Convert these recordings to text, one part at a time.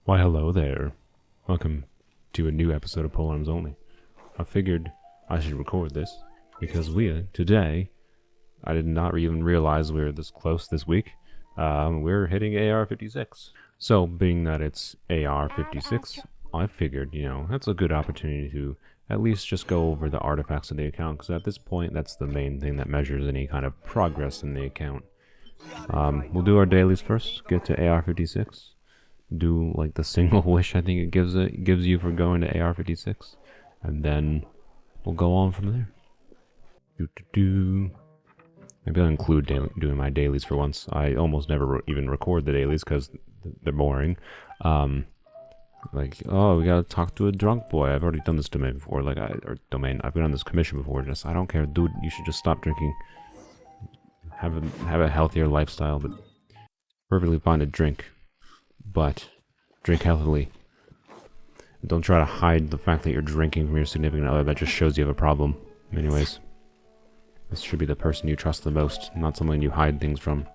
Why, hello there. Welcome to a new episode of Polearms Only. I figured I should record this because today, I did not even realize we were this close this week. We're hitting AR-56. So, being that it's AR-56, I figured, that's a good opportunity to at least just go over the artifacts of the account, because at this point, that's the main thing that measures any kind of progress in the account. We'll do our dailies first, get to AR-56. Do like the single wish I think it gives you for going to AR-56, and then we'll go on from there. Maybe I'll include doing my dailies for once. I almost never even record the dailies because they're boring. Like, oh, we gotta talk to a drunk boy. I've already done this domain before. I've been on this commission before. Just, I don't care, dude. You should just stop drinking. Have a healthier lifestyle, but perfectly fine to drink. But drink healthily. Don't try to hide the fact that you're drinking from your significant other. That just shows you have a problem. Anyways, this should be the person you trust the most, not someone you hide things from.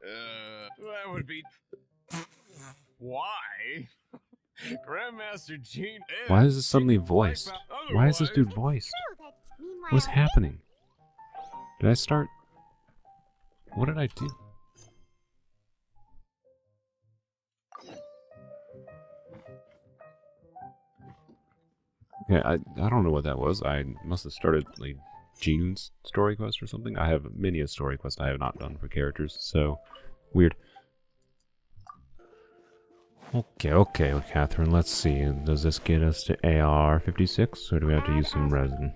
That would be... Why? Grandmaster Gene is... Why is this suddenly voiced? Why is this dude voiced? What's happening? Did I start... What did I do? Yeah, I don't know what that was. I must have started, like, Gene's story quest or something. I have many a story quest I have not done for characters, so weird. Okay, Catherine, let's see. Does this get us to AR-56, or do we have to use some resin?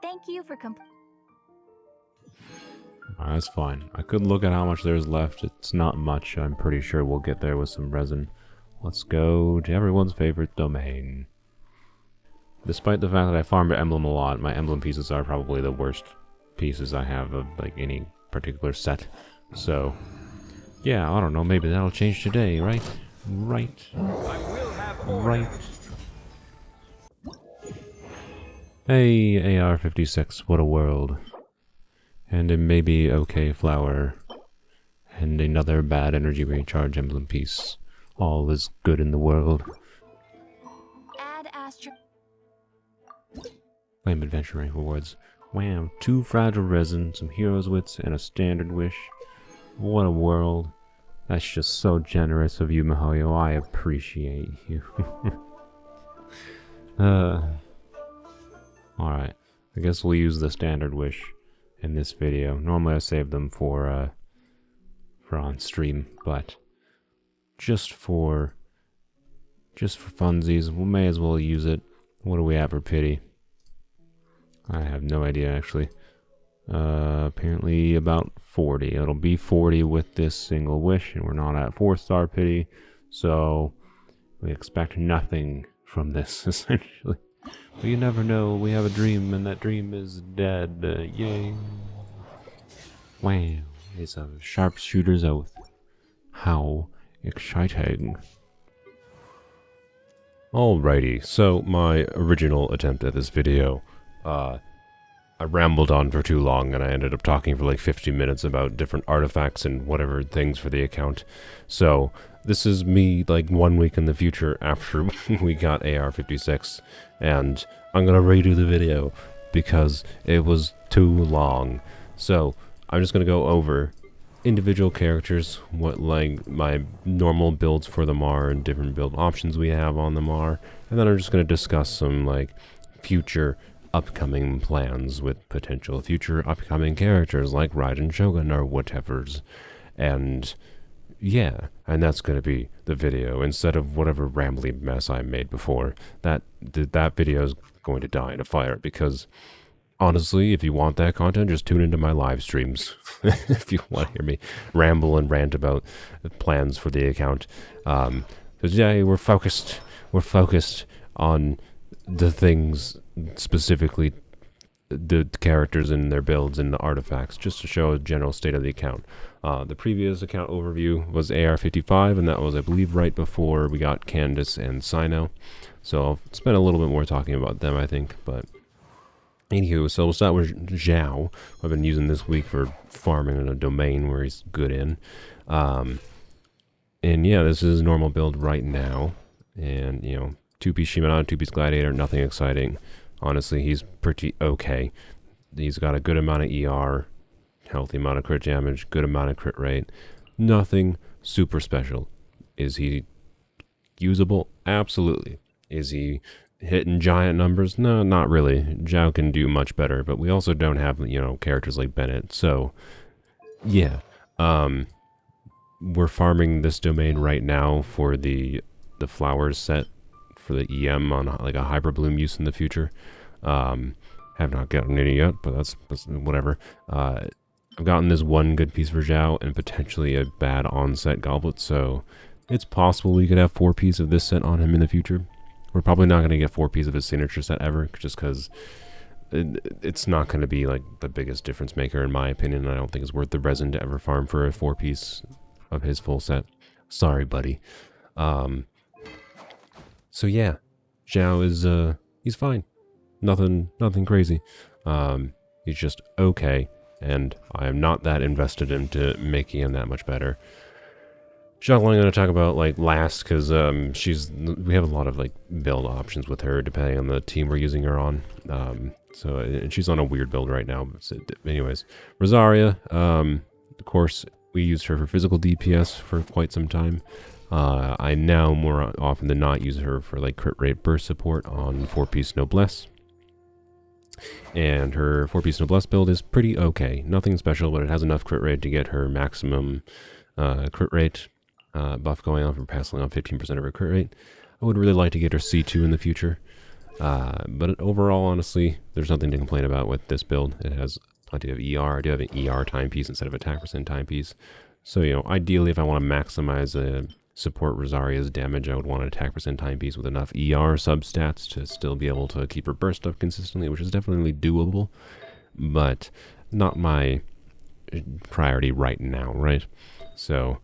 Thank you for That's fine. I could look at how much there's left. It's not much. I'm pretty sure we'll get there with some resin. Let's go to everyone's favorite domain. Despite the fact that I farmed emblem a lot, my emblem pieces are probably the worst pieces I have of, like, any particular set. So, yeah, I don't know, maybe that'll change today, right? Right. Hey, AR-56, what a world. And a maybe okay flower. And another bad energy recharge emblem piece. All is good in the world. add astro. Claim adventuring rewards. Wow, 2 fragile resin, some hero's wits, and a standard wish. What a world. That's just so generous of you, Mihoyo. I appreciate you. Alright. I guess we'll use the standard wish in this video. Normally I save them for on stream, but just for funsies, we may as well use it. What do we have for pity? I have no idea, actually. Apparently about 40. It'll be 40 with this single wish, and we're not at 4-star pity, so we expect nothing from this, essentially. But you never know. We have a dream, and that dream is dead. Yay. Wow. It's a sharpshooter's oath. How exciting. Alrighty, so my original attempt at this video, I rambled on for too long, and I ended up talking for like 50 minutes about different artifacts and whatever things for the account. So, this is me like 1 week in the future after we got AR-56, and I'm gonna redo the video because it was too long. So, I'm just gonna go over individual characters, what like my normal builds for them are, and different build options we have on them are, and then I'm just gonna discuss some like future upcoming plans with potential future upcoming characters like Raiden Shogun or whatevers. And yeah, and that's gonna be the video instead of whatever rambly mess I made before. That video is going to die in a fire, because honestly, if you want that content, just tune into my live streams if you want to hear me ramble and rant about plans for the account. Because yeah, we're focused on the things, specifically the characters and their builds and the artifacts, just to show a general state of the account. The previous account overview was AR-55, and that was, I believe, right before we got Candace and Cyno. So I'll spend a little bit more talking about them, I think, but anywho, so we'll start with Xiao, who I've been using this week for farming in a domain where he's good in. And yeah, this is normal build right now. And, you know, 2-piece Shimano, 2-piece Gladiator, nothing exciting. Honestly, he's pretty okay. He's got a good amount of ER, healthy amount of crit damage, good amount of crit rate. Nothing super special. Is he usable? Absolutely. Is he hitting giant numbers? No, not really. Xiao can do much better, but we also don't have, you know, characters like Bennett. So, yeah. We're farming this domain right now for the flowers set for the EM on like a Hyper Bloom use in the future. Have not gotten any yet, but that's whatever. I've gotten this one good piece for Xiao and potentially a bad on-set goblet, so it's possible we could have 4 pieces of this set on him in the future. We're probably not going to get 4 pieces of his signature set ever, just because it's not going to be like the biggest difference maker in my opinion. I don't think it's worth the resin to ever farm for a 4-piece of his full set. Sorry, buddy. So yeah, Xiao is he's fine. Nothing crazy. He's just okay, and I am not that invested into making him that much better. Xiangling I'm going to talk about like last, because we have a lot of like build options with her depending on the team we're using her on. And she's on a weird build right now. So, anyways, Rosaria, of course, we used her for physical DPS for quite some time. I now more often than not use her for like crit rate burst support on 4-piece Noblesse. And her 4-piece Noblesse build is pretty okay. Nothing special, but it has enough crit rate to get her maximum crit rate buff going on for passing on 15% of her crit rate. I would really like to get her C2 in the future. But overall, honestly, there's nothing to complain about with this build. It has plenty of ER. I do have an ER timepiece instead of attack percent timepiece. So, you know, ideally, if I want to maximize support Rosaria's damage, I would want an attack percent timepiece with enough ER substats to still be able to keep her burst up consistently, which is definitely doable, but not my priority right now, right? So,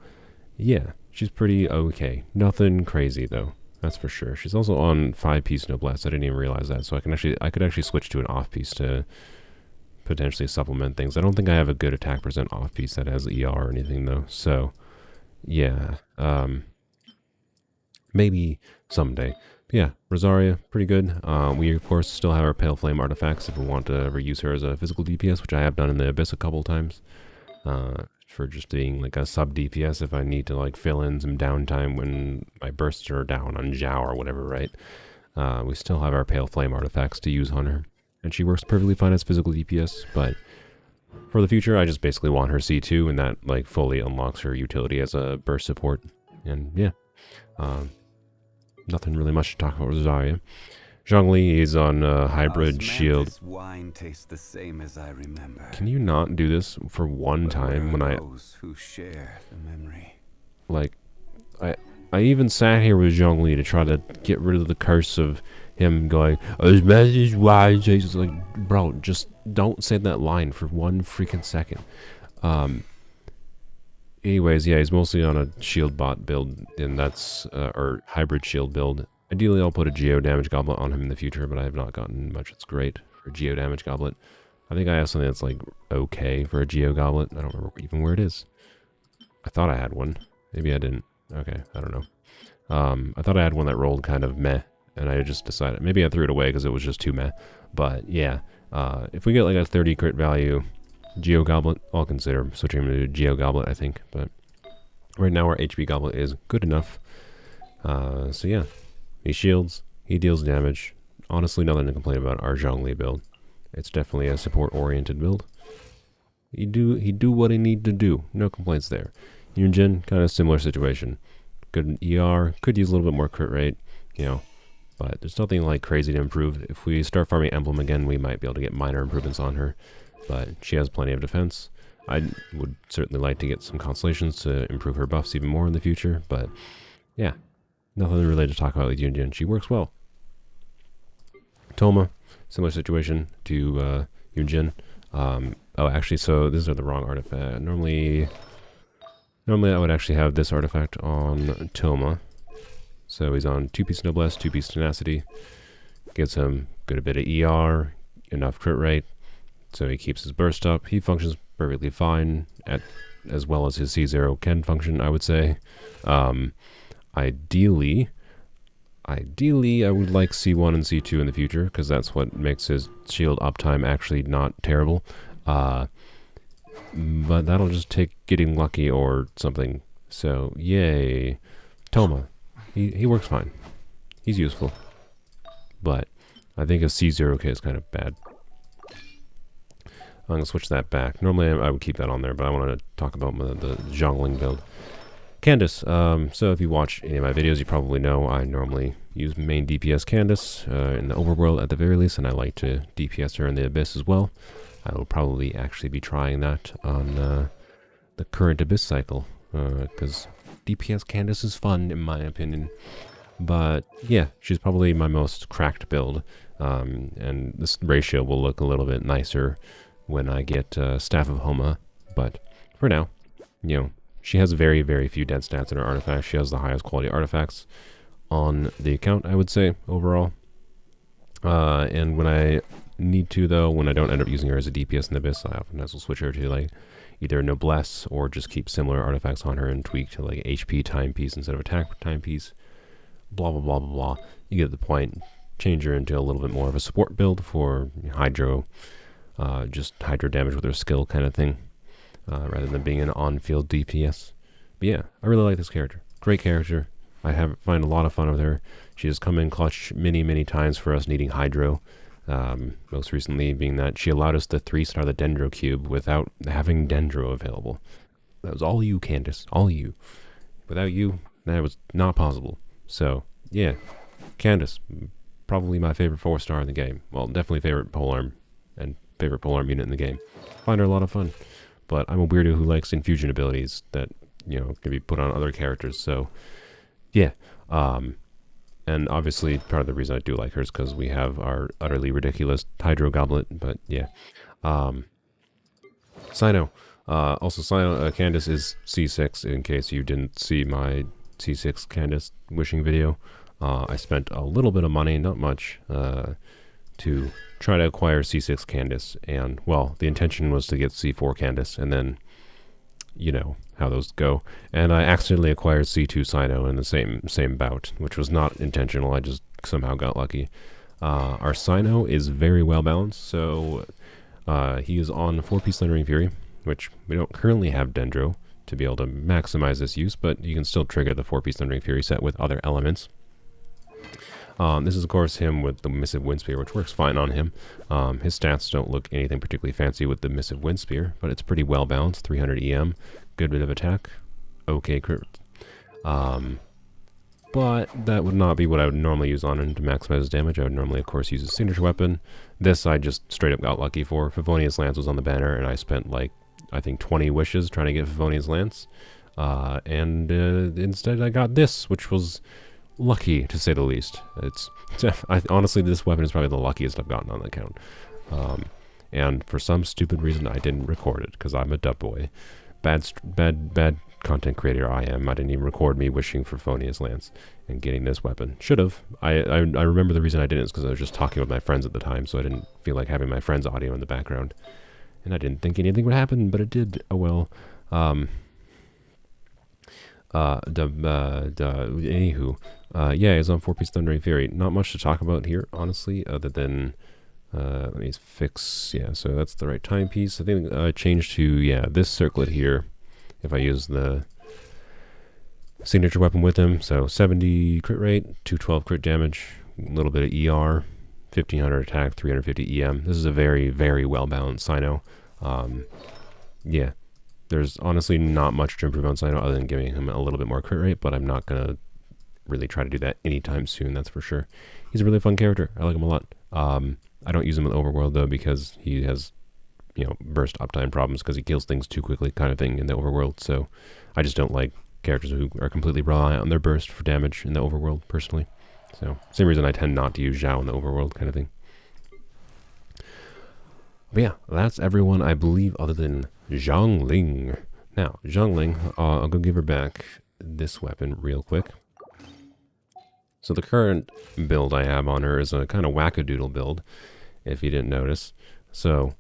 yeah, she's pretty okay. Nothing crazy, though. That's for sure. She's also on 5-piece Noblesse. I didn't even realize that, so I could actually switch to an off-piece to potentially supplement things. I don't think I have a good attack percent off-piece that has ER or anything, though. So, yeah. Maybe someday. But yeah, Rosaria, pretty good. We, of course, still have our Pale Flame artifacts if we want to ever use her as a physical DPS, which I have done in the Abyss a couple times. For just being like a sub DPS if I need to like fill in some downtime when my bursts are down on Xiao or whatever, right? We still have our Pale Flame artifacts to use on her, and she works perfectly fine as physical DPS, but for the future I just basically want her C2, and that like fully unlocks her utility as a burst support. And yeah, nothing really much to talk about Rosaria. Zhongli is on hybrid shield. Wine tastes the same as I remember. Can you not do this for one time when those who share the memory? Like, I even sat here with Zhongli to try to get rid of the curse of him going, as message wine tastes like, bro, just don't say that line for one freaking second. Anyways, yeah, he's mostly on a shield bot build, and that's, or hybrid shield build. Ideally, I'll put a Geo Damage Goblet on him in the future, but I have not gotten much that's great for Geo Damage Goblet. I think I have something that's, like, okay for a Geo Goblet. I don't remember even where it is. I thought I had one. Maybe I didn't. Okay, I don't know. I thought I had one that rolled kind of meh, and I just decided... Maybe I threw it away because it was just too meh. But, yeah. If we get, like, a 30 crit value Geo Goblet, I'll consider switching him to Geo Goblet, I think. But right now, our HP Goblet is good enough. So, yeah. He shields, he deals damage. Honestly, nothing to complain about our Zhongli build. It's definitely a support-oriented build. He do what he need to do. No complaints there. Yunjin, kind of similar situation. Good ER, could use a little bit more crit rate, you know, but there's nothing like crazy to improve. If we start farming Emblem again, we might be able to get minor improvements on her, but she has plenty of defense. I would certainly like to get some constellations to improve her buffs even more in the future, but yeah. Nothing really to talk about with Yunjin. She works well. Toma, similar situation to Yunjin. Oh, actually, so these are the wrong artifact. Normally I would actually have this artifact on Toma. So he's on 2-piece Noblesse, 2-piece Tenacity. Gives him a bit of ER, enough crit rate, so he keeps his burst up. He functions perfectly fine at as well as his C0 can function, I would say. Ideally, I would like C1 and C2 in the future, because that's what makes his shield uptime actually not terrible. But that'll just take getting lucky or something. So, yay. Toma. He works fine. He's useful. But I think a C0K is kind of bad. I'm going to switch that back. Normally I would keep that on there, but I want to talk about the Xiangling build. Candace. So if you watch any of my videos, you probably know I normally use main DPS Candace in the overworld at the very least, and I like to DPS her in the Abyss as well. I will probably actually be trying that on the current Abyss cycle, because DPS Candace is fun in my opinion. But yeah, she's probably my most cracked build, and this ratio will look a little bit nicer when I get Staff of Homa. But for now, you know, she has very, very few dead stats in her artifacts. She has the highest quality artifacts on the account, I would say, overall. And when I need to, though, when I don't end up using her as a DPS in the Abyss, I oftentimes will switch her to, like, either Noblesse or just keep similar artifacts on her and tweak to, like, HP timepiece instead of attack timepiece. Blah, blah, blah, blah, blah. You get the point. Change her into a little bit more of a support build for Hydro, just Hydro damage with her skill kind of thing, rather than being an on-field DPS. But yeah, I really like this character. Great character. I find a lot of fun with her. She has come in clutch many, many times for us needing Hydro. Most recently being that she allowed us to 3-star the Dendro Cube without having Dendro available. That was all you, Candace. All you. Without you, that was not possible. So, yeah. Candace. Probably my favorite 4-star in the game. Well, definitely favorite polearm and favorite polearm unit in the game. Find her a lot of fun. But I'm a weirdo who likes infusion abilities that, you know, can be put on other characters. So, yeah. And obviously, part of the reason I do like her is because we have our utterly ridiculous Hydro Goblet. But, yeah. Cyno. Also, Cyno, Candace is C6, in case you didn't see my C6 Candace wishing video. I spent a little bit of money, not much, to try to acquire C6 Candace. And, well, the intention was to get C4 Candace, and then, you know how those go. And I accidentally acquired C2 Cyno in the same bout, which was not intentional. I just somehow got lucky. Our Cyno is very well balanced, so he is on 4-piece Thundering Fury, which we don't currently have Dendro to be able to maximize this use, but you can still trigger the 4-piece Thundering Fury set with other elements. This is, of course, him with the Missive Wind Spear, which works fine on him. His stats don't look anything particularly fancy with the Missive Wind Spear, but it's pretty well balanced. 300 EM, good bit of attack, okay crit. But that would not be what I would normally use on him to maximize his damage. I would normally, of course, use his signature weapon. This I just straight up got lucky for. Favonius Lance was on the banner, and I spent, like, I think 20 wishes trying to get Favonius Lance. And instead I got this, which was lucky, to say the least. Honestly, this weapon is probably the luckiest I've gotten on the account. And for some stupid reason, I didn't record it, because I'm a dub boy. Bad content creator I am. I didn't even record me wishing for Favonius Lance and getting this weapon. Should have. I remember the reason I didn't is because I was just talking with my friends at the time, so I didn't feel like having my friends' audio in the background. And I didn't think anything would happen, but it did. Oh well. Anywho, yeah, he's on 4-piece Thundering Fury. Not much to talk about here, honestly, other than, let me fix, yeah, so that's the right timepiece. I think I changed to, yeah, this circlet here, if I use the signature weapon with him. So 70 crit rate, 212 crit damage, a little bit of ER, 1500 attack, 350 EM. This is a very, very well-balanced Cyno. Yeah. There's honestly not much to improve on Cyno other than giving him a little bit more crit rate, but I'm not going to really try to do that anytime soon, that's for sure. He's a really fun character. I like him a lot. I don't use him in the overworld, though, because he has, you know, burst uptime problems because he kills things too quickly kind of thing in the overworld, so I just don't like characters who are completely reliant on their burst for damage in the overworld, personally. So, same reason I tend not to use Xiao in the overworld kind of thing. But yeah, that's everyone, I believe, other than Xiangling. Now, Xiangling, I'll go give her back this weapon real quick. So the current build I have on her is a kind of wackadoodle build, if you didn't notice. So,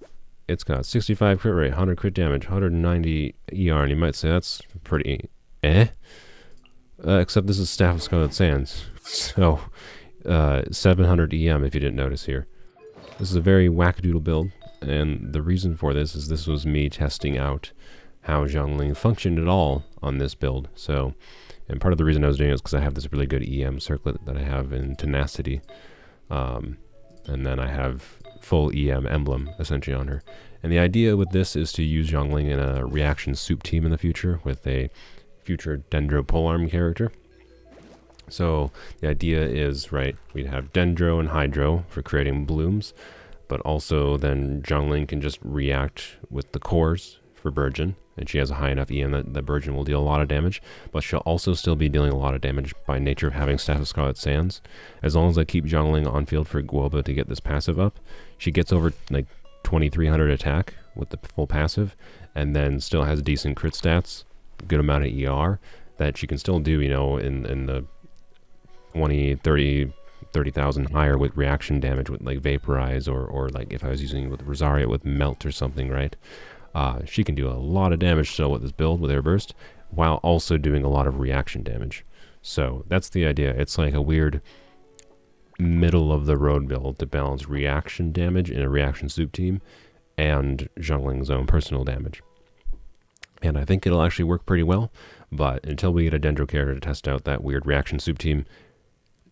it's got 65 crit rate, 100 crit damage, 190 ER, and you might say that's pretty except this is Staff of Scarlet Sands, so 700 EM if you didn't notice here. This is a very wackadoodle build, and the reason for this is this was me testing out how Xiangling functioned at all on this build. So, and part of the reason I was doing it is because I have this really good EM circlet that I have in Tenacity, and then I have full EM emblem essentially on her. And the idea with this is to use Xiangling in a reaction soup team in the future with a future Dendro Polearm character. So the idea is, right, we'd have Dendro and Hydro for creating blooms, but also then Xiangling can just react with the cores for Burgeon, and she has a high enough EM that Burgeon will deal a lot of damage, but she'll also still be dealing a lot of damage by nature of having Staff of Scarlet Sands. As long as I keep Xiangling on field for Guoba to get this passive up, she gets over like 2300 attack with the full passive, and then still has decent crit stats, good amount of ER that she can still do, you know, in the 20, 30,000 higher with reaction damage with like Vaporize, or like if I was using with Rosaria with Melt or something, right? She can do a lot of damage still with this build with Air Burst, while also doing a lot of reaction damage. So that's the idea. It's like a weird middle of the road build to balance reaction damage in a reaction soup team and Xiangling's own personal damage. And I think it'll actually work pretty well, but until we get a Dendro character to test out that weird reaction soup team,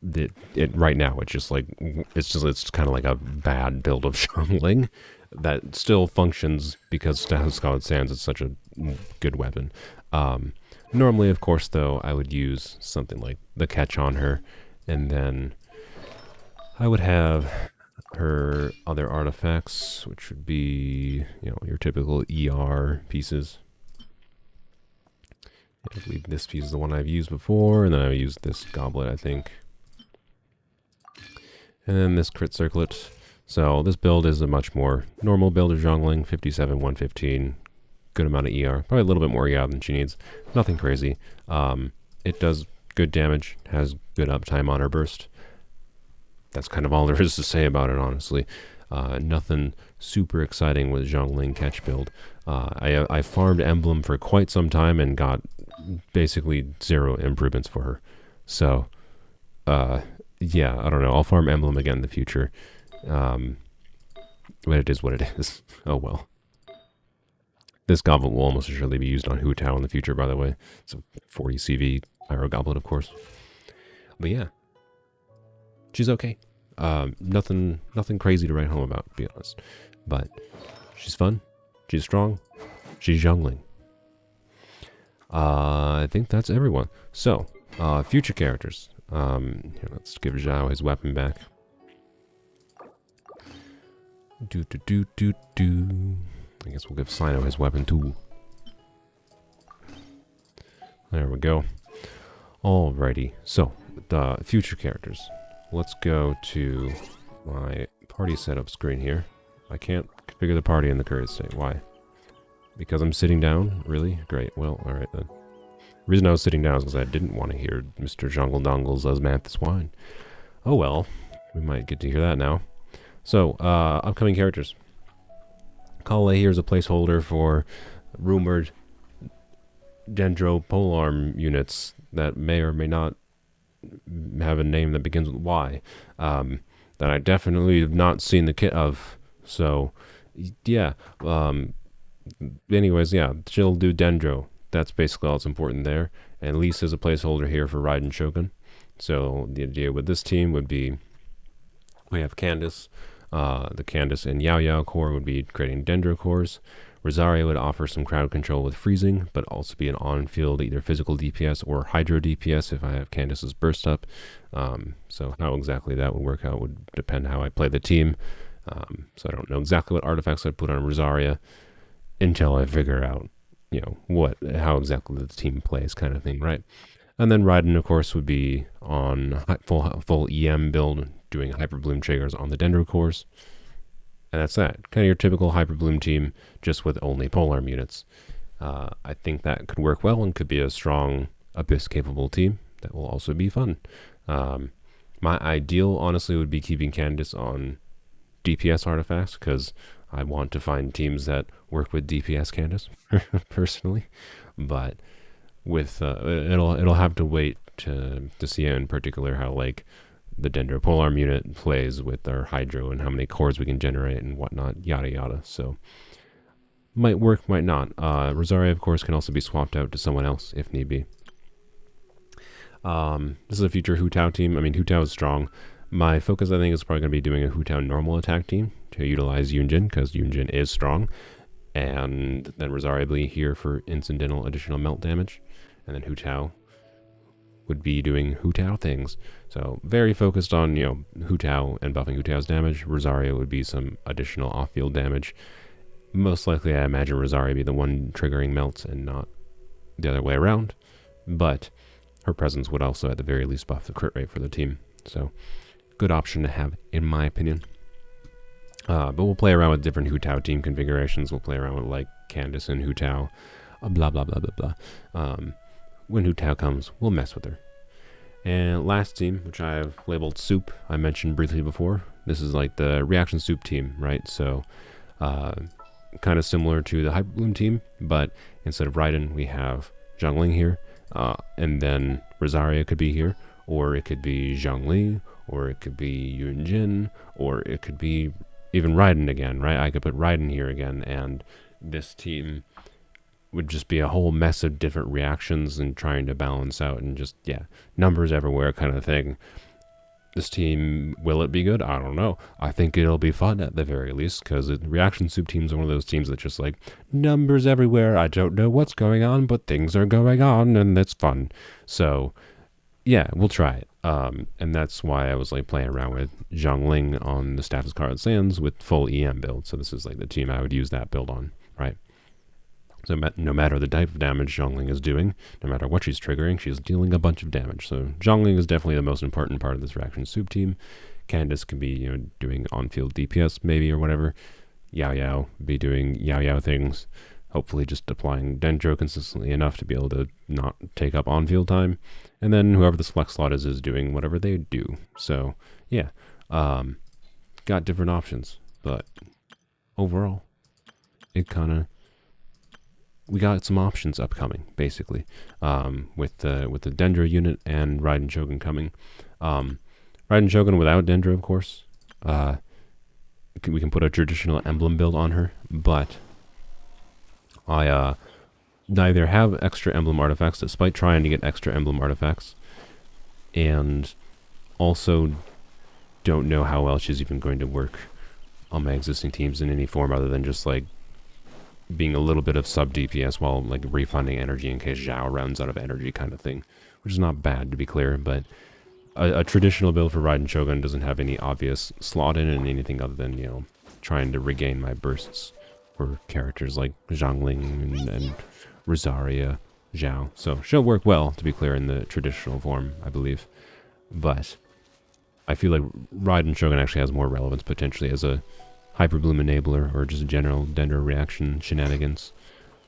right now it's kind of like a bad build of Xiangling that still functions because Staff of Scarlet Sands is such a good weapon. Normally, of course, though, I would use something like the catch on her, and then I would have her other artifacts, which would be, you know, your typical ER pieces. I believe this piece is the one I've used before, and then I've used this goblet, I think. And then this crit circlet. So this build is a much more normal build of Xiangling, 57, 115, good amount of ER, probably a little bit more ER than she needs, nothing crazy. It does good damage, has good uptime on her burst. That's kind of all there is to say about it, honestly. Nothing super exciting with Xiangling catch build. I farmed Emblem for quite some time and got basically 0 improvements for her. So, yeah, I don't know. I'll farm Emblem again in the future. But it is what it is. Oh well. This goblet will almost surely be used on Hu Tao in the future, by the way. It's a 40 CV Pyro goblet, of course. But yeah. She's okay. Nothing crazy to write home about, to be honest. But she's fun. She's strong. She's Xiangling. I think that's everyone. So, future characters. Here, let's give Xiao his weapon back. I guess we'll give Cyno his weapon too. There we go. Alrighty. So, the future characters. Let's go to my party setup screen here. I can't configure the party in the current state. Why? Because I'm sitting down? Really? Great. Well, alright then. The reason I was sitting down is because I didn't want to hear Mr. Jungle Dongle's Osmanthus whine. Oh well. We might get to hear that now. So, upcoming characters. Kale here is a placeholder for rumored Dendro Polearm units that may or may not have a name that begins with Y, that I definitely have not seen the kit of. So, yeah. Anyways, yeah, she'll do Dendro. That's basically all that's important there. And Lisa is a placeholder here for Raiden Shogun. So, the idea with this team would be we have Candace. The Candace and Xiao core would be creating Dendro cores. Rosaria would offer some crowd control with freezing, but also be an on-field either physical DPS or hydro DPS if I have Candace's burst up. So how exactly that would work out would depend how I play the team. So I don't know exactly what artifacts I'd put on Rosaria until I figure out, you know, how exactly the team plays, kind of thing, right? And then Raiden, of course, would be on full EM build, doing Hyper Bloom triggers on the Dendro cores. And that's that. Kind of your typical Hyper Bloom team, just with only Polearm units. I think that could work well and could be a strong Abyss-capable team. That will also be fun. My ideal, honestly, would be keeping Candace on DPS artifacts, because I want to find teams that work with DPS Candace, personally, but with it'll have to wait to see in particular how like the Dendro Polearm unit plays with our Hydro and how many cores we can generate and whatnot, yada yada. So might work, might not. Rosaria, of course, can also be swapped out to someone else if need be. This is a future Hu Tao team. I mean, Hu Tao is strong. My focus, I think, is probably going to be doing a Hu Tao normal attack team to utilize Yunjin, because Yunjin is strong. And then Rosaria will be here for incidental additional melt damage. And then Hu Tao would be doing Hu Tao things. So very focused on, Hu Tao and buffing Hu Tao's damage. Rosaria would be some additional off-field damage. Most likely, I imagine Rosaria would be the one triggering melts and not the other way around. But her presence would also, at the very least, buff the crit rate for the team. So, good option to have, in my opinion. But we'll play around with different Hu Tao team configurations. We'll play around with, like, Candace and Hu Tao. Blah, blah, blah, blah, blah. When Hu Tao comes, we'll mess with her. And last team, which I have labeled Soup, I mentioned briefly before. This is like the Reaction Soup team, right? So, kind of similar to the Hyperbloom team, but instead of Raiden, we have Xiangling here. And then Rosaria could be here, or it could be Xiangling, or it could be Yunjin, or it could be even Raiden again, right? I could put Raiden here again, and this team would just be a whole mess of different reactions and trying to balance out and just, numbers everywhere kind of thing. This team, will it be good? I don't know. I think it'll be fun at the very least, because the Reaction Soup team is one of those teams that just like, numbers everywhere, I don't know what's going on, but things are going on, and it's fun. So, yeah, we'll try it. And that's why I was like playing around with Xiangling on the Staff of Scarlet Sands with full EM build. So this is like the team I would use that build on, right? So no matter the type of damage Xiangling is doing, no matter what she's triggering, she's dealing a bunch of damage. So Xiangling is definitely the most important part of this Reaction Soup team. Candace can be, doing on-field DPS maybe or whatever. Xiao be doing Xiao things. Hopefully just applying Dendro consistently enough to be able to not take up on-field time. And then whoever this flex slot is doing whatever they do. So, yeah. Got different options. But overall, it kind of... we got some options upcoming, basically, with the Dendro unit and Raiden Shogun coming. Raiden Shogun without Dendro, of course. We can put a traditional emblem build on her, but I neither have extra emblem artifacts, despite trying to get extra emblem artifacts, and also don't know how well she's even going to work on my existing teams in any form other than just like being a little bit of sub DPS while like refunding energy in case Xiao runs out of energy kind of thing, which is not bad to be clear, but a traditional build for Raiden Shogun doesn't have any obvious slot in it and anything other than, trying to regain my bursts for characters like Xiangling and Rosaria, Xiao. So she'll work well, to be clear, in the traditional form, I believe. But I feel like Raiden Shogun actually has more relevance potentially as a Hyperbloom enabler or just general Dendro reaction shenanigans.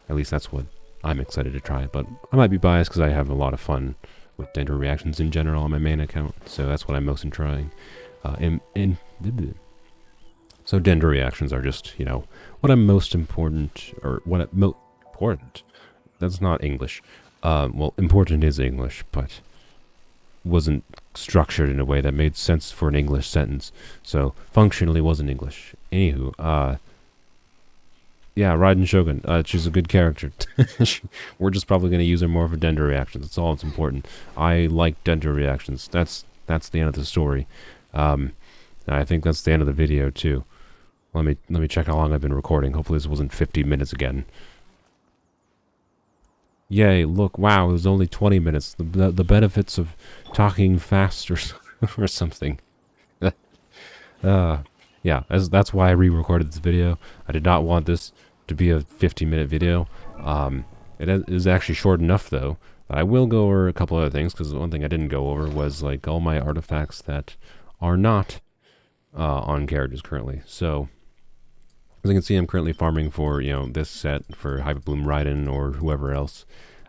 At least that's what I'm excited to try. But I might be biased because I have a lot of fun with Dendro reactions in general on my main account. So that's what I'm most trying. So Dendro reactions are just, what I'm most important, or what important. That's not English. Well, important is English, but wasn't structured in a way that made sense for an English sentence. So functionally wasn't English. Anywho, yeah, Raiden Shogun. She's a good character. We're just probably going to use her more for Dendro reactions. That's all that's important. I like Dendro reactions. That's the end of the story. I think that's the end of the video too. Let me check how long I've been recording. Hopefully this wasn't 50 minutes again. Yay, look, wow, it was only 20 minutes. The benefits of talking fast or something. Yeah, that's why I re-recorded this video. I did not want this to be a 50-minute video. It is actually short enough, though. I will go over a couple other things, because one thing I didn't go over was like all my artifacts that are not on characters currently. So, as you can see, I'm currently farming for, this set for Hyperbloom Raiden or whoever else.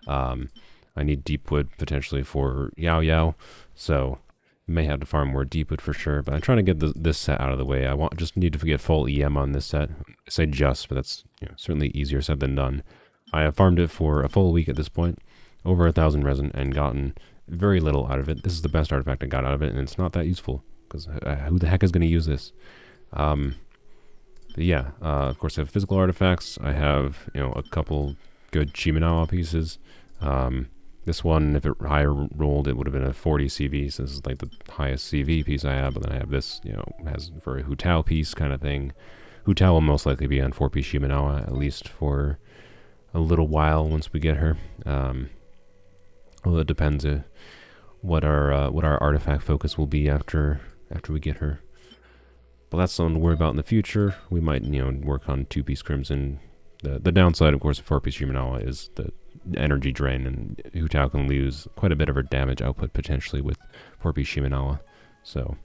I need Deepwood potentially for Xiao. So, May have to farm more Deepwood for sure, but I'm trying to get this set out of the way. I just need to get full EM on this set. I say just, but that's certainly easier said than done. I have farmed it for a full week at this point, over 1,000 resin, and gotten very little out of it. This is the best artifact I got out of it, and it's not that useful, because who the heck is going to use this? But yeah, of course I have physical artifacts. I have, a couple good Shimenawa pieces. This one, if it higher rolled, it would have been a 40 CV, so this is like the highest CV piece I have, but then I have this, has for a Hu Tao piece kind of thing. Hu Tao will most likely be on 4-piece Shimenawa, at least for a little while once we get her. Well, it depends what our artifact focus will be after we get her. But that's something to worry about in the future. We might, work on 2-piece Crimson. The downside, of course, of 4-piece Shimenawa is the energy drain, and Hu Tao can lose quite a bit of her damage output potentially with 4-piece Shimenawa. So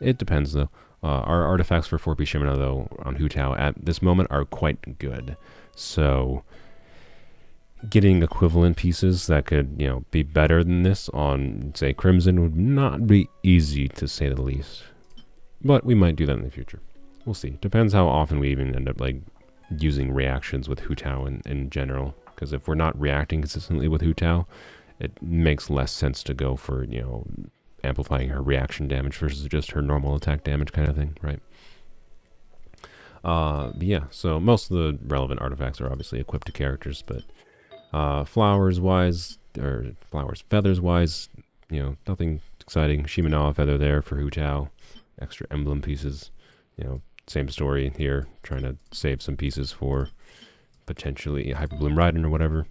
it depends though. Our artifacts for 4-piece Shimenawa though on Hu Tao at this moment are quite good. So getting equivalent pieces that could, be better than this on, say, Crimson would not be easy to say the least. But we might do that in the future. We'll see. Depends how often we even end up using reactions with Hu Tao in general. Because if we're not reacting consistently with Hu Tao, it makes less sense to go for, amplifying her reaction damage versus just her normal attack damage kind of thing, right? But yeah, so most of the relevant artifacts are obviously equipped to characters, but flowers-wise, or feathers-wise, nothing exciting. Shimenawa feather there for Hu Tao. Extra emblem pieces, same story here, trying to save some pieces for potentially Hyperbloom Raiden or whatever.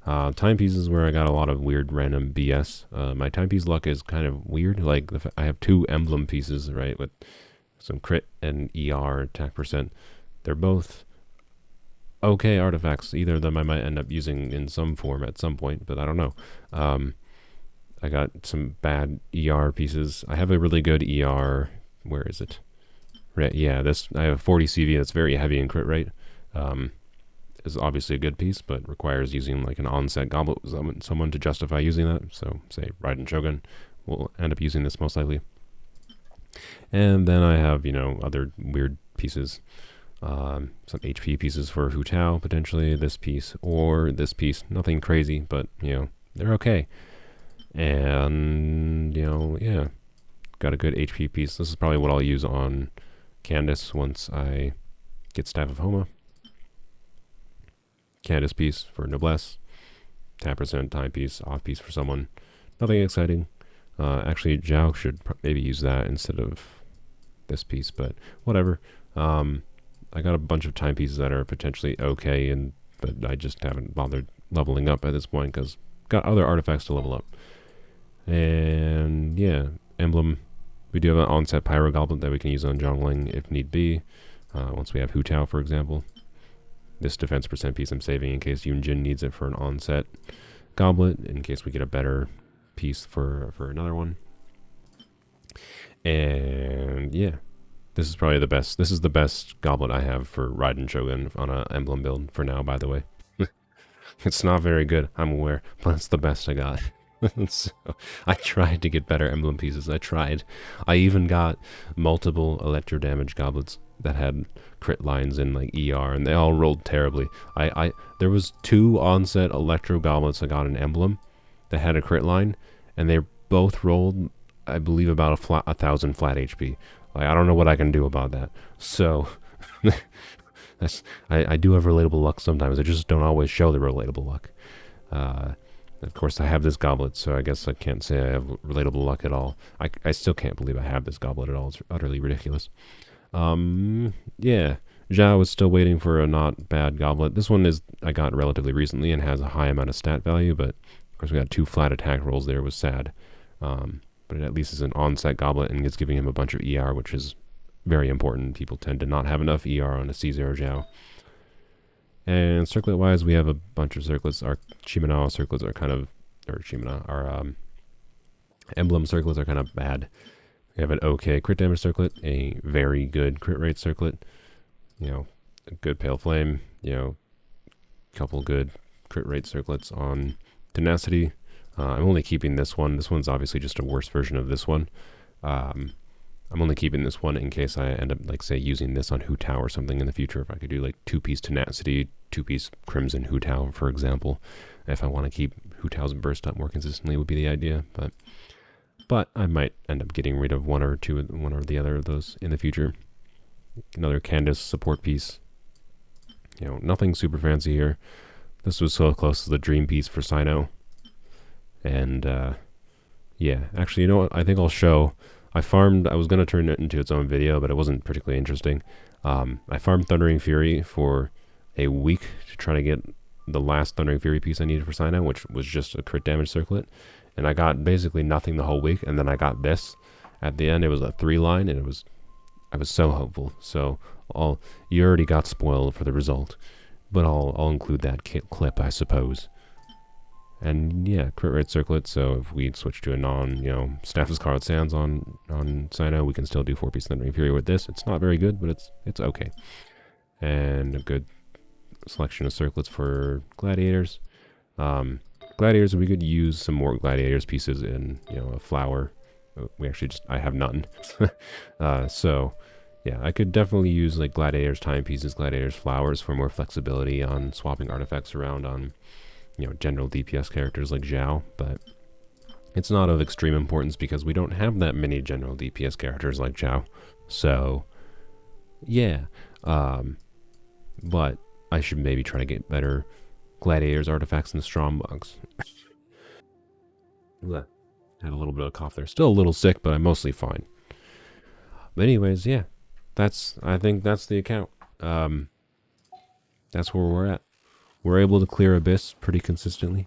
Timepieces where I got a lot of weird random BS. My timepiece luck is kind of weird. Like I have 2 emblem pieces, right, with some crit and ER attack percent. They're both okay artifacts. Either of them I might end up using in some form at some point, but I don't know. I got some bad ER pieces. I have a really good ER. Where is it? Right, yeah, I have a 40 CV that's very heavy in crit rate. Is obviously a good piece, but requires using like an onset goblet with someone to justify using that. So, say Raiden Shogun will end up using this most likely. And then I have, other weird pieces. Some HP pieces for Hu Tao, potentially. This piece or this piece. Nothing crazy, but, they're okay. And, yeah. Got a good HP piece. This is probably what I'll use on Candace once I get Staff of Homa. Candace piece for Noblesse. 10% time piece, off piece for someone. Nothing exciting. Actually, Xiao should maybe use that instead of this piece, but whatever. I got a bunch of time pieces that are potentially okay, but I just haven't bothered leveling up at this point because got other artifacts to level up. And yeah, emblem. We do have an onset Pyro Goblet that we can use on Xiangling if need be. Once we have Hu Tao, for example. This defense percent piece I'm saving in case Yunjin needs it for an onset goblet, in case we get a better piece for another one. And yeah, this is probably the best. This is the best goblet I have for Raiden Shogun on an emblem build for now, by the way. It's not very good, I'm aware, but it's the best I got. So, I tried to get better emblem pieces. I even got multiple electro damage goblets that had crit lines in like ER, and they all rolled terribly. There was 2 onset electro goblets I got an emblem that had a crit line, and they both rolled, I believe, about 1,000 flat HP. Like, I don't know what I can do about that. So I do have relatable luck sometimes. I just don't always show the relatable luck. Of course, I have this goblet, so I guess I can't say I have relatable luck at all. I still can't believe I have this goblet at all. It's utterly ridiculous. Yeah, Xiao is still waiting for a not bad goblet. This one I got relatively recently and has a high amount of stat value, but of course we got 2 flat attack rolls there. It was sad. But it at least is an onset goblet and it's giving him a bunch of ER, which is very important. People tend to not have enough ER on a C0 Xiao. And circlet-wise, we have a bunch of circlets. Our Shimenawa circlets are kind of, our emblem circlets are kind of bad. We have an okay crit damage circlet, a very good crit rate circlet, a good pale flame, couple good crit rate circlets on tenacity. I'm only keeping this one. This one's obviously just a worse version of this one. I'm only keeping this one in case I end up, like, say, using this on Hu Tao or something in the future. If I could do, like, 2-piece Tenacity, 2-piece Crimson Hu Tao, for example. If I want to keep Hu Tao's burst up more consistently would be the idea. But I might end up getting rid of one or the other of those in the future. Another Candace support piece. You know, nothing super fancy here. This was so close to the dream piece for Cyno. And, yeah. Actually, you know what? I think I'll show... I was going to turn it into its own video, but it wasn't particularly interesting. I farmed Thundering Fury for a week to try to get the last Thundering Fury piece I needed for Cyno, which was just a crit damage circlet. And I got basically nothing the whole week, and then I got this. At the end, it was a 3-line, and I was so hopeful. So you already got spoiled for the result, but I'll include that clip, I suppose. And yeah, crit rate circlet, so if we switch to a Staff of Scarlet Sands on Cyno, we can still do 4-piece Thundering Fury with this. It's not very good, but it's okay. And a good selection of circlets for Gladiators. Gladiators, we could use some more Gladiators pieces in, a flower. I have none. So, yeah, I could definitely use, like, Gladiators timepieces, Gladiators flowers for more flexibility on swapping artifacts around on... general DPS characters like Xiao, but it's not of extreme importance because we don't have that many general DPS characters like Xiao. So, yeah. But I should maybe try to get better Gladiators artifacts in the Strombox. Had a little bit of a cough there. Still a little sick, but I'm mostly fine. But anyways, yeah. I think that's the account. That's where we're at. We're able to clear Abyss pretty consistently.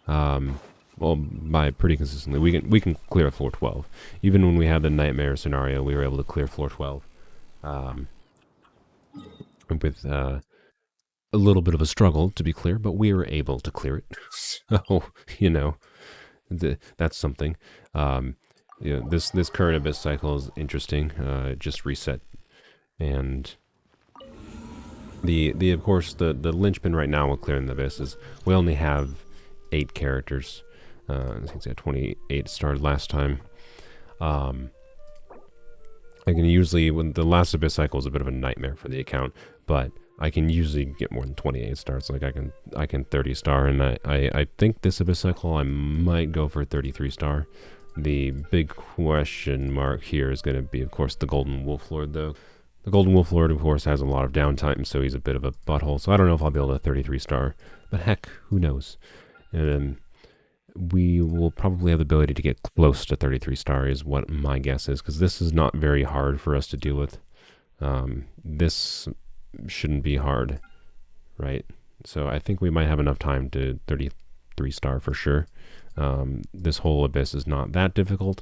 Well, by pretty consistently, we can clear floor 12. Even when we had the Nightmare scenario, we were able to clear floor 12. With a little bit of a struggle, to be clear, but we were able to clear it. So, that's something. This current Abyss cycle is interesting. It just reset. And... of course, the linchpin right now with clearing the Abyss is we only have 8 characters. I think we had 28 started last time. I can usually, when the last Abyss cycle is a bit of a nightmare for the account, but I can usually get more than 28 starts. Like I can 30 star, and I think this Abyss cycle I might go for 33 star. The big question mark here is going to be, of course, the Golden Wolf Lord, though. The Golden Wolf Lord, of course, has a lot of downtime, so he's a bit of a butthole. So I don't know if I'll be able to 33 star, but heck, who knows? And we will probably have the ability to get close to 33 star is what my guess is, because this is not very hard for us to deal with. This shouldn't be hard, right? So I think we might have enough time to 33 star for sure. This whole Abyss is not that difficult.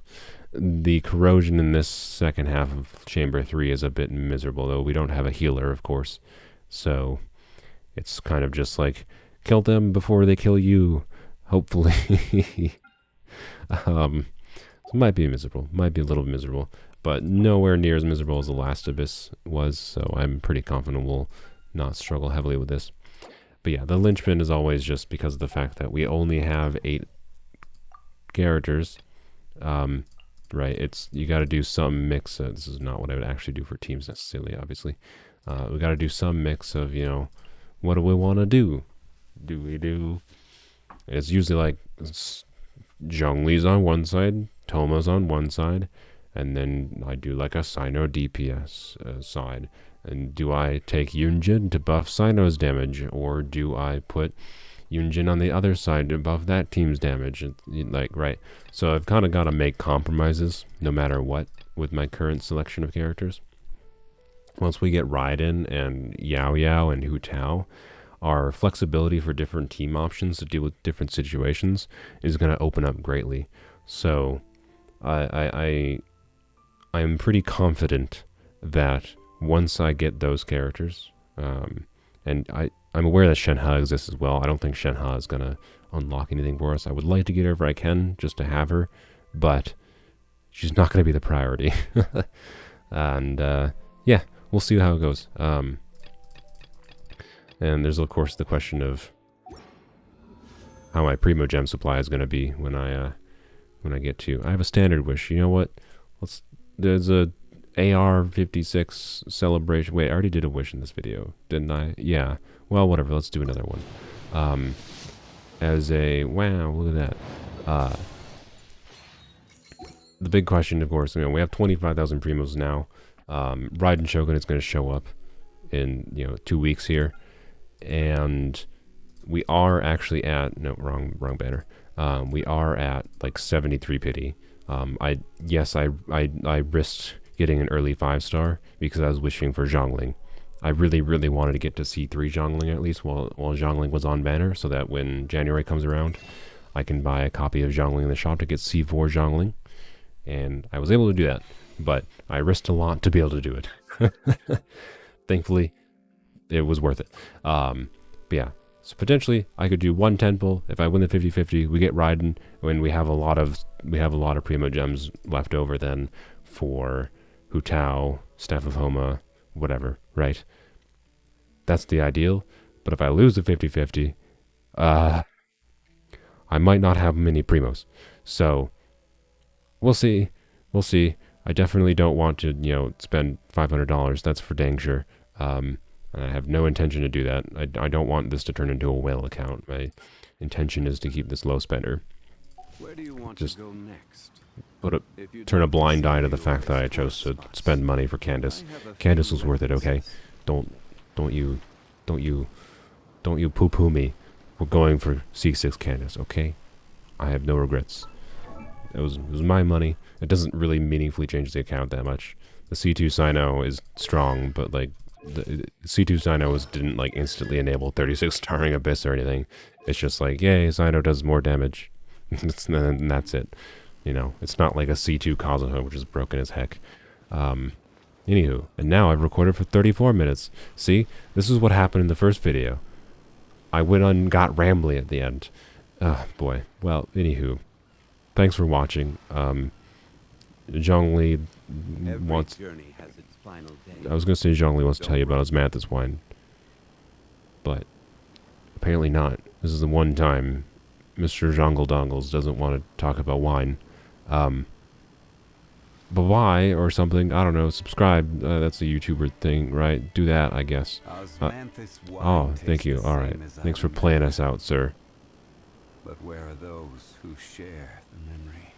The corrosion in this second half of Chamber 3 is a bit miserable, though we don't have a healer, of course. So it's kind of just like, kill them before they kill you, hopefully. It might be miserable, might be a little miserable, but nowhere near as miserable as the last Abyss was, so I'm pretty confident we'll not struggle heavily with this. But yeah, the linchpin is always just because of the fact that we only have 8 characters. Right, you got to do some mix. This is not what I would actually do for teams necessarily, obviously. We got to do some mix of, what do we want to do? It's usually like Zhongli's on one side, Toma's on one side, and then I do like a Cyno DPS side. And do I take Yunjin to buff Cyno's damage, or do I put Yunjin on the other side to buff that team's damage? Right. So I've kind of got to make compromises no matter what with my current selection of characters. Once we get Raiden and Yao and Hu Tao, our flexibility for different team options to deal with different situations is going to open up greatly. So I'm pretty confident that once I get those characters, and I'm aware that Shenhe exists as well. I don't think Shenhe is going to unlock anything for us. I would like to get her if I can, just to have her, but she's not going to be the priority. And, yeah, we'll see how it goes. And there's, of course, the question of how my Primo Gem supply is gonna be when I get to. I have a standard wish. You know what? There's a AR-56 celebration. Wait, I already did a wish in this video, didn't I? Yeah. Well, whatever. Let's do another one. Wow, look at that. The big question, of course, we have 25,000 Primos now. Raiden Shogun is going to show up in 2 weeks here, and we are actually at wrong banner. We are at like 73 pity. I risked getting an early 5-star because I was wishing for Xiangling. I really wanted to get to C3 Xiangling at least while Xiangling was on banner, so that when January comes around, I can buy a copy of Xiangling in the shop to get C4 Xiangling. And I was able to do that, but I risked a lot to be able to do it. Thankfully, it was worth it. But yeah, so potentially I could do one temple. If I win the 50-50, we get Raiden, when we have a lot of Primo Gems left over then for Hu Tao, Staff of Homa, whatever, right? That's the ideal. But if I lose the 50-50, I might not have many Primos. So we'll see. We'll see. I definitely don't want to, spend $500. That's for dang sure. And I have no intention to do that. I don't want this to turn into a whale account. My intention is to keep this low spender. Where do you want Just to go next? turn a blind eye to the fact that I chose to spend money for Candace. Candace was worth it, okay? Don't you poo-poo me. We're going for C6 Candace, okay? I have no regrets. It was my money. It doesn't really meaningfully change the account that much. The C2 Cyno is strong, but like the C2 Cyno didn't like instantly enable 36 starring Abyss or anything. It's just like, yay, Cyno does more damage. And that's it. It's not like a C2 Kazuha, which is broken as heck. Anywho, and now I've recorded for 34 minutes. See, this is what happened in the first video. I went on and got rambly at the end. Boy. Well, anywho. Thanks for watching. Zhongli wants... journey has its final day. I was going to say Zhongli wants to tell you about his Manthus wine. But apparently not. This is the one time Mr. Jongle Dongles doesn't want to talk about wine. Bye-bye or something. I don't know. Subscribe. That's a YouTuber thing, right? Do that, I guess. Oh, thank you. Alright. Thanks for playing us out, sir. But where are those who share the memory?